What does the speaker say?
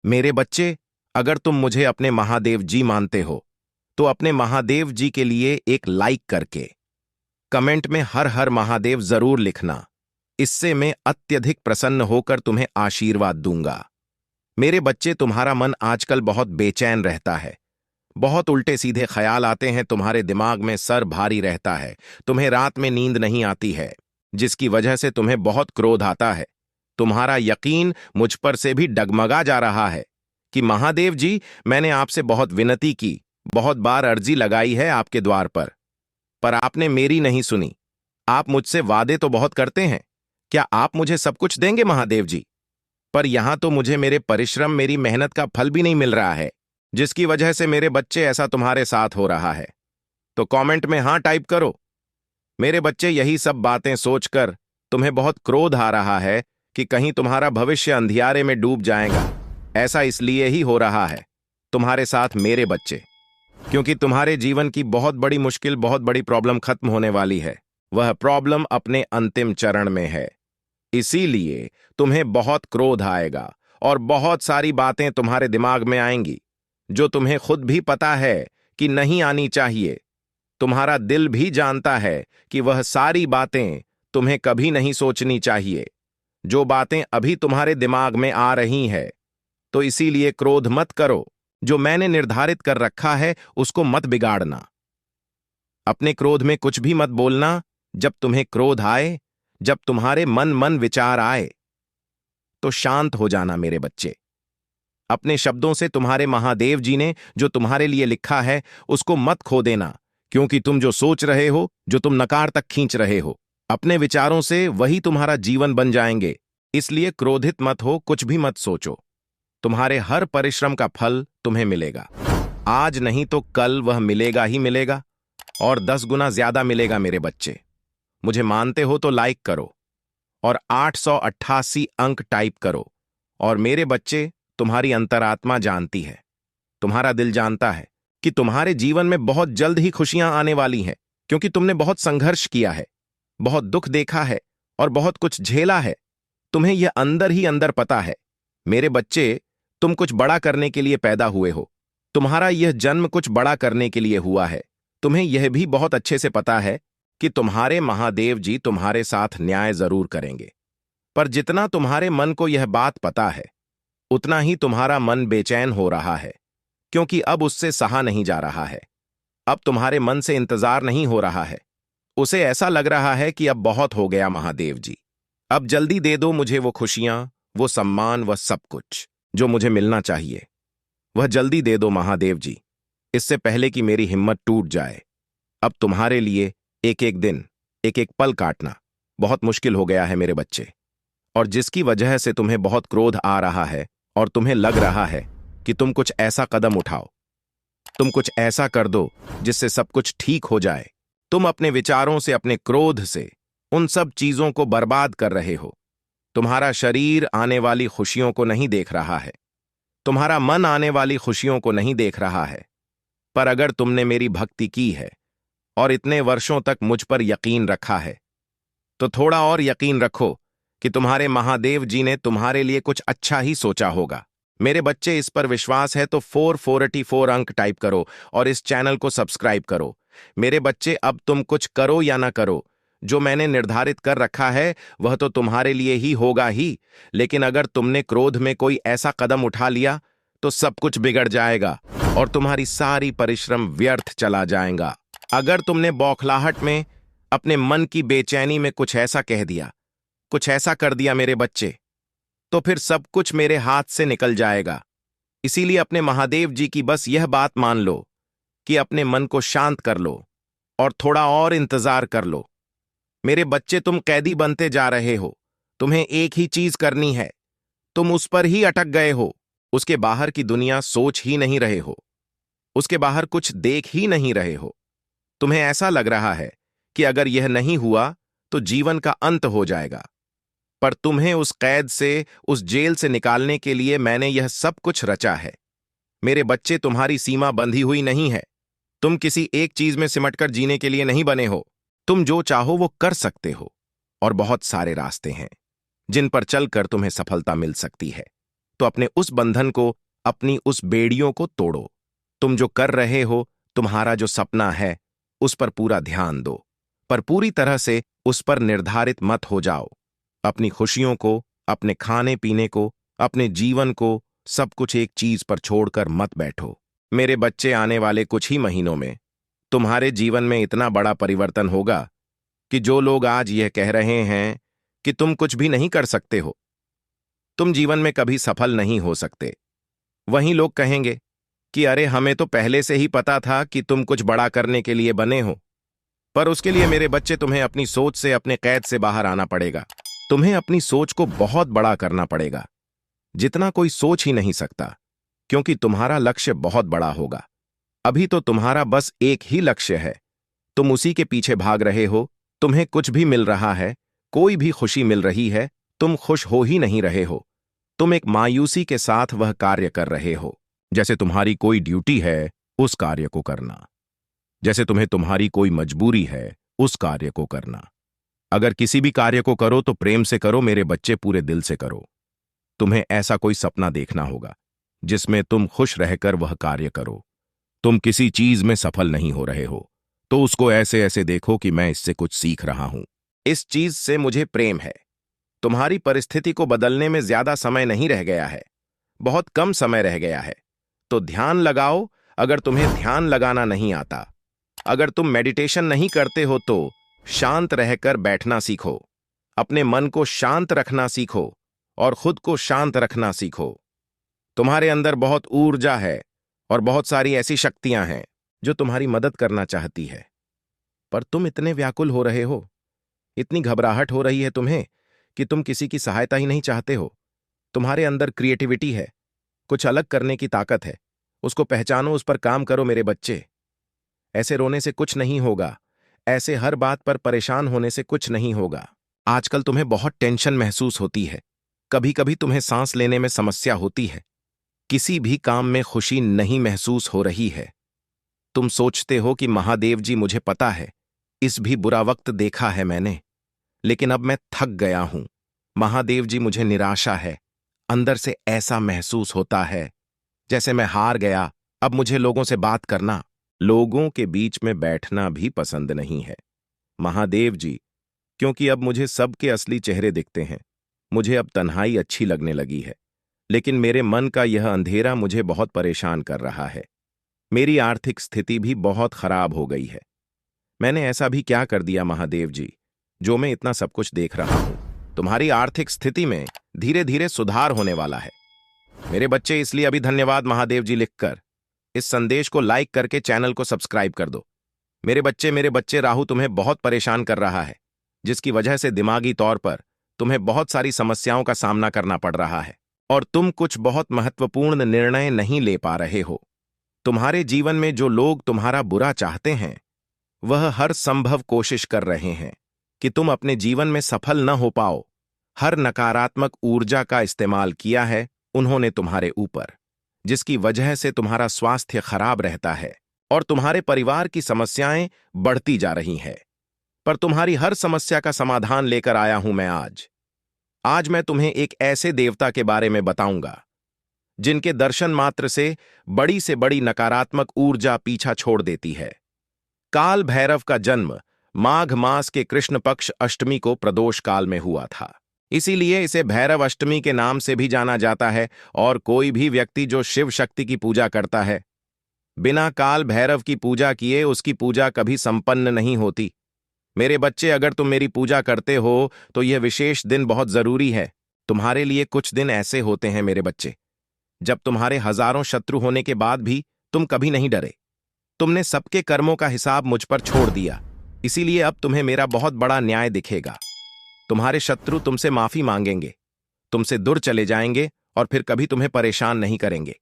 मेरे बच्चे, अगर तुम मुझे अपने महादेव जी मानते हो तो अपने महादेव जी के लिए एक लाइक करके कमेंट में हर हर महादेव जरूर लिखना। इससे मैं अत्यधिक प्रसन्न होकर तुम्हें आशीर्वाद दूंगा। मेरे बच्चे, तुम्हारा मन आजकल बहुत बेचैन रहता है। बहुत उल्टे सीधे ख्याल आते हैं, तुम्हारे दिमाग में सर भारी रहता है, तुम्हें रात में नींद नहीं आती है, जिसकी वजह से तुम्हें बहुत क्रोध आता है। तुम्हारा यकीन मुझ पर से भी डगमगा जा रहा है कि महादेव जी, मैंने आपसे बहुत विनती की, बहुत बार अर्जी लगाई है आपके द्वार पर आपने मेरी नहीं सुनी। आप मुझसे वादे तो बहुत करते हैं, क्या आप मुझे सब कुछ देंगे महादेव जी? पर यहां तो मुझे मेरे परिश्रम, मेरी मेहनत का फल भी नहीं मिल रहा है, जिसकी वजह से मेरे बच्चे ऐसा तुम्हारे साथ हो रहा है। तो कमेंट में हां टाइप करो। मेरे बच्चे, यही सब बातें सोचकर तुम्हें बहुत क्रोध आ रहा है कि कहीं तुम्हारा भविष्य अंधियारे में डूब जाएगा। ऐसा इसलिए ही हो रहा है तुम्हारे साथ मेरे बच्चे, क्योंकि तुम्हारे जीवन की बहुत बड़ी मुश्किल, बहुत बड़ी प्रॉब्लम खत्म होने वाली है। वह प्रॉब्लम अपने अंतिम चरण में है। इसीलिए तुम्हें बहुत क्रोध आएगा और बहुत सारी बातें तुम्हारे दिमाग में आएंगी जो तुम्हें खुद भी पता है कि नहीं आनी चाहिए। तुम्हारा दिल भी जानता है कि वह सारी बातें तुम्हें कभी नहीं सोचनी चाहिए, जो बातें अभी तुम्हारे दिमाग में आ रही है। तो इसीलिए क्रोध मत करो। जो मैंने निर्धारित कर रखा है उसको मत बिगाड़ना। अपने क्रोध में कुछ भी मत बोलना। जब तुम्हें क्रोध आए, जब तुम्हारे मन विचार आए, तो शांत हो जाना मेरे बच्चे। अपने शब्दों से तुम्हारे महादेव जी ने जो तुम्हारे लिए लिखा है उसको मत खो देना, क्योंकि तुम जो सोच रहे हो, जो तुम नकार तक खींच रहे हो, अपने विचारों से वही तुम्हारा जीवन बन जाएंगे। इसलिए क्रोधित मत हो, कुछ भी मत सोचो। तुम्हारे हर परिश्रम का फल तुम्हें मिलेगा। आज नहीं तो कल वह मिलेगा ही मिलेगा, और 10 गुना ज्यादा मिलेगा मेरे बच्चे। मुझे मानते हो तो लाइक करो और 888 अंक टाइप करो। और मेरे बच्चे, तुम्हारी अंतरात्मा जानती है, तुम्हारा दिल जानता है कि तुम्हारे जीवन में बहुत जल्द ही खुशियां आने वाली हैं, क्योंकि तुमने बहुत संघर्ष किया है, बहुत दुख देखा है और बहुत कुछ झेला है। तुम्हें यह अंदर ही अंदर पता है मेरे बच्चे, तुम कुछ बड़ा करने के लिए पैदा हुए हो। तुम्हारा यह जन्म कुछ बड़ा करने के लिए हुआ है। तुम्हें यह भी बहुत अच्छे से पता है कि तुम्हारे महादेव जी तुम्हारे साथ न्याय जरूर करेंगे। पर जितना तुम्हारे मन को यह बात पता है, उतना ही तुम्हारा मन बेचैन हो रहा है, क्योंकि अब उससे सहा नहीं जा रहा है। अब तुम्हारे मन से इंतजार नहीं हो रहा है। उसे ऐसा लग रहा है कि अब बहुत हो गया महादेव जी, अब जल्दी दे दो मुझे वो खुशियां, वो सम्मान, वह सब कुछ जो मुझे मिलना चाहिए, वह जल्दी दे दो महादेव जी, इससे पहले कि मेरी हिम्मत टूट जाए। अब तुम्हारे लिए एक एक दिन, एक एक पल काटना बहुत मुश्किल हो गया है मेरे बच्चे, और जिसकी वजह से तुम्हें बहुत क्रोध आ रहा है और तुम्हें लग रहा है कि तुम कुछ ऐसा कदम उठाओ, तुम कुछ ऐसा कर दो जिससे सब कुछ ठीक हो जाए। तुम अपने विचारों से, अपने क्रोध से उन सब चीजों को बर्बाद कर रहे हो। तुम्हारा शरीर आने वाली खुशियों को नहीं देख रहा है, तुम्हारा मन आने वाली खुशियों को नहीं देख रहा है। पर अगर तुमने मेरी भक्ति की है और इतने वर्षों तक मुझ पर यकीन रखा है, तो थोड़ा और यकीन रखो कि तुम्हारे महादेव जी ने तुम्हारे लिए कुछ अच्छा ही सोचा होगा। मेरे बच्चे, इस पर विश्वास है तो 444 अंक टाइप करो और इस चैनल को सब्सक्राइब करो। मेरे बच्चे, अब तुम कुछ करो या ना करो, जो मैंने निर्धारित कर रखा है वह तो तुम्हारे लिए ही होगा ही, लेकिन अगर तुमने क्रोध में कोई ऐसा कदम उठा लिया तो सब कुछ बिगड़ जाएगा और तुम्हारी सारी परिश्रम व्यर्थ चला जाएगा। अगर तुमने बौखलाहट में, अपने मन की बेचैनी में कुछ ऐसा कह दिया, कुछ ऐसा कर दिया मेरे बच्चे, तो फिर सब कुछ मेरे हाथ से निकल जाएगा। इसीलिए अपने महादेव जी की बस यह बात मान लो कि अपने मन को शांत कर लो और थोड़ा और इंतजार कर लो। मेरे बच्चे, तुम कैदी बनते जा रहे हो। तुम्हें एक ही चीज करनी है, तुम उस पर ही अटक गए हो। उसके बाहर की दुनिया सोच ही नहीं रहे हो, उसके बाहर कुछ देख ही नहीं रहे हो। तुम्हें ऐसा लग रहा है कि अगर यह नहीं हुआ तो जीवन का अंत हो जाएगा। पर तुम्हें उस कैद से, उस जेल से निकालने के लिए मैंने यह सब कुछ रचा है। मेरे बच्चे, तुम्हारी सीमा बंधी हुई नहीं है। तुम किसी एक चीज में सिमटकर जीने के लिए नहीं बने हो। तुम जो चाहो वो कर सकते हो, और बहुत सारे रास्ते हैं जिन पर चलकर तुम्हें सफलता मिल सकती है। तो अपने उस बंधन को, अपनी उस बेड़ियों को तोड़ो। तुम जो कर रहे हो, तुम्हारा जो सपना है, उस पर पूरा ध्यान दो, पर पूरी तरह से उस पर निर्धारित मत हो जाओ। अपनी खुशियों को, अपने खाने पीने को, अपने जीवन को, सब कुछ एक चीज पर छोड़कर मत बैठो। मेरे बच्चे, आने वाले कुछ ही महीनों में तुम्हारे जीवन में इतना बड़ा परिवर्तन होगा कि जो लोग आज यह कह रहे हैं कि तुम कुछ भी नहीं कर सकते हो, तुम जीवन में कभी सफल नहीं हो सकते, वहीं लोग कहेंगे कि अरे, हमें तो पहले से ही पता था कि तुम कुछ बड़ा करने के लिए बने हो। पर उसके लिए मेरे बच्चे, तुम्हें अपनी सोच से, अपने कैद से बाहर आना पड़ेगा। तुम्हें अपनी सोच को बहुत बड़ा करना पड़ेगा, जितना कोई सोच ही नहीं सकता, क्योंकि तुम्हारा लक्ष्य बहुत बड़ा होगा। अभी तो तुम्हारा बस एक ही लक्ष्य है, तुम उसी के पीछे भाग रहे हो। तुम्हें कुछ भी मिल रहा है, कोई भी खुशी मिल रही है, तुम खुश हो ही नहीं रहे हो। तुम एक मायूसी के साथ वह कार्य कर रहे हो, जैसे तुम्हारी कोई ड्यूटी है उस कार्य को करना, जैसे तुम्हें तुम्हारी कोई मजबूरी है उस कार्य को करना। अगर किसी भी कार्य को करो तो प्रेम से करो मेरे बच्चे, पूरे दिल से करो। तुम्हें ऐसा कोई सपना देखना होगा जिसमें तुम खुश रहकर वह कार्य करो। तुम किसी चीज में सफल नहीं हो रहे हो तो उसको ऐसे ऐसे देखो कि मैं इससे कुछ सीख रहा हूं, इस चीज से मुझे प्रेम है। तुम्हारी परिस्थिति को बदलने में ज्यादा समय नहीं रह गया है, बहुत कम समय रह गया है। तो ध्यान लगाओ। अगर तुम्हें ध्यान लगाना नहीं आता, अगर तुम मेडिटेशन नहीं करते हो, तो शांत रहकर बैठना सीखो। अपने मन को शांत रखना सीखो और खुद को शांत रखना सीखो। तुम्हारे अंदर बहुत ऊर्जा है और बहुत सारी ऐसी शक्तियां हैं जो तुम्हारी मदद करना चाहती है, पर तुम इतने व्याकुल हो रहे हो, इतनी घबराहट हो रही है तुम्हें कि तुम किसी की सहायता ही नहीं चाहते हो। तुम्हारे अंदर क्रिएटिविटी है, कुछ अलग करने की ताकत है, उसको पहचानो, उस पर काम करो मेरे बच्चे। ऐसे रोने से कुछ नहीं होगा, ऐसे हर बात पर परेशान होने से कुछ नहीं होगा। आजकल तुम्हें बहुत टेंशन महसूस होती है, कभी कभी तुम्हें सांस लेने में समस्या होती है, किसी भी काम में खुशी नहीं महसूस हो रही है। तुम सोचते हो कि महादेव जी, मुझे पता है, इस भी बुरा वक्त देखा है मैंने, लेकिन अब मैं थक गया हूं। महादेव जी, मुझे निराशा है, अंदर से ऐसा महसूस होता है जैसे मैं हार गया। अब मुझे लोगों से बात करना, लोगों के बीच में बैठना भी पसंद नहीं है महादेव जी, क्योंकि अब मुझे सबके असली चेहरे दिखते हैं। मुझे अब तन्हाई अच्छी लगने लगी है, लेकिन मेरे मन का यह अंधेरा मुझे बहुत परेशान कर रहा है। मेरी आर्थिक स्थिति भी बहुत खराब हो गई है। मैंने ऐसा भी क्या कर दिया महादेव जी, जो मैं इतना सब कुछ देख रहा हूं? तुम्हारी आर्थिक स्थिति में धीरे धीरे सुधार होने वाला है मेरे बच्चे, इसलिए अभी धन्यवाद महादेव जी लिखकर इस संदेश को लाइक करके चैनल को सब्सक्राइब कर दो। मेरे बच्चे, राहु तुम्हें बहुत परेशान कर रहा है, जिसकी वजह से दिमागी तौर पर तुम्हें बहुत सारी समस्याओं का सामना करना पड़ रहा है और तुम कुछ बहुत महत्वपूर्ण निर्णय नहीं ले पा रहे हो। तुम्हारे जीवन में जो लोग तुम्हारा बुरा चाहते हैं, वह हर संभव कोशिश कर रहे हैं कि तुम अपने जीवन में सफल न हो पाओ। हर नकारात्मक ऊर्जा का इस्तेमाल किया है उन्होंने तुम्हारे ऊपर, जिसकी वजह से तुम्हारा स्वास्थ्य खराब रहता है और तुम्हारे परिवार की समस्याएं बढ़ती जा रही हैं। पर तुम्हारी हर समस्या का समाधान लेकर आया हूं मैं आज मैं तुम्हें एक ऐसे देवता के बारे में बताऊंगा जिनके दर्शन मात्र से बड़ी नकारात्मक ऊर्जा पीछा छोड़ देती है। काल भैरव का जन्म माघ मास के कृष्ण पक्ष अष्टमी को प्रदोष काल में हुआ था, इसीलिए इसे भैरव अष्टमी के नाम से भी जाना जाता है। और कोई भी व्यक्ति जो शिव शक्ति की पूजा करता है, बिना काल भैरव की पूजा किए उसकी पूजा कभी संपन्न नहीं होती। मेरे बच्चे, अगर तुम मेरी पूजा करते हो तो यह विशेष दिन बहुत जरूरी है। तुम्हारे लिए कुछ दिन ऐसे होते हैं मेरे बच्चे, जब तुम्हारे हजारों शत्रु होने के बाद भी तुम कभी नहीं डरे। तुमने सबके कर्मों का हिसाब मुझ पर छोड़ दिया, इसीलिए अब तुम्हें मेरा बहुत बड़ा न्याय दिखेगा। तुम्हारे शत्रु तुमसे माफी मांगेंगे, तुमसे दूर चले जाएंगे और फिर कभी तुम्हें परेशान नहीं करेंगे।